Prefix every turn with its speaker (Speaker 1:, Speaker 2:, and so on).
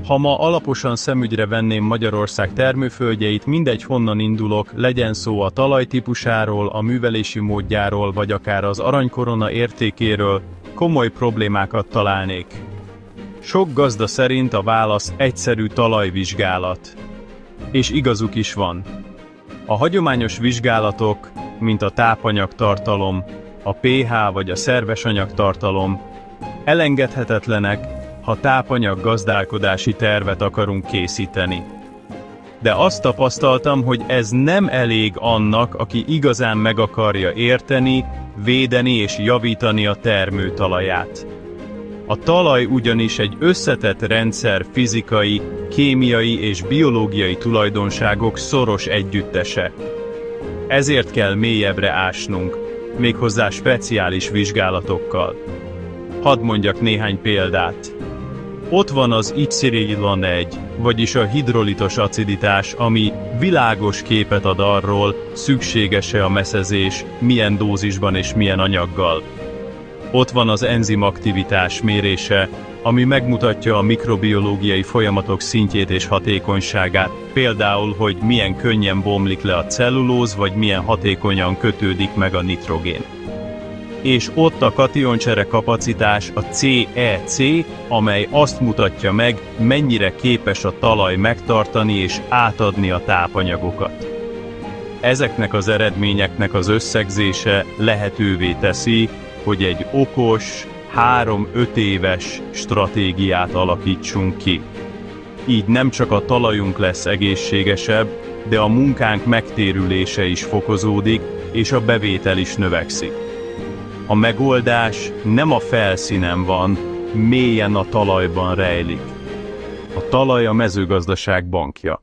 Speaker 1: Ha ma alaposan szemügyre venném Magyarország termőföldjeit, mindegy honnan indulok, legyen szó a talajtípusáról, a művelési módjáról, vagy akár az aranykorona értékéről, komoly problémákat találnék. Sok gazda szerint a válasz egyszerű talajvizsgálat. És igazuk is van. A hagyományos vizsgálatok, mint a tápanyagtartalom, a pH vagy a szerves anyagtartalom, elengedhetetlenek, ha tápanyag gazdálkodási tervet akarunk készíteni. De azt tapasztaltam, hogy ez nem elég annak, aki igazán meg akarja érteni, védeni és javítani a termőtalaját. A talaj ugyanis egy összetett rendszer fizikai, kémiai és biológiai tulajdonságok szoros együttese. Ezért kell mélyebbre ásnunk, méghozzá speciális vizsgálatokkal. Hadd mondjak néhány példát. Ott van az Y1, vagyis a hidrolitos aciditás, ami világos képet ad arról, szükséges-e a meszezés, milyen dózisban és milyen anyaggal. Ott van az enzimaktivitás mérése, ami megmutatja a mikrobiológiai folyamatok szintjét és hatékonyságát, például, hogy milyen könnyen bomlik le a cellulóz, vagy milyen hatékonyan kötődik meg a nitrogén. És ott a kationcsere kapacitás, a CEC, amely azt mutatja meg, mennyire képes a talaj megtartani és átadni a tápanyagokat. Ezeknek az eredményeknek az összegzése lehetővé teszi, hogy egy okos, 3-5 éves stratégiát alakítsunk ki. Így nem csak a talajunk lesz egészségesebb, de a munkánk megtérülése is fokozódik, és a bevétel is növekszik. A megoldás nem a felszínen van, mélyen a talajban rejlik. A talaj a mezőgazdaság bankja.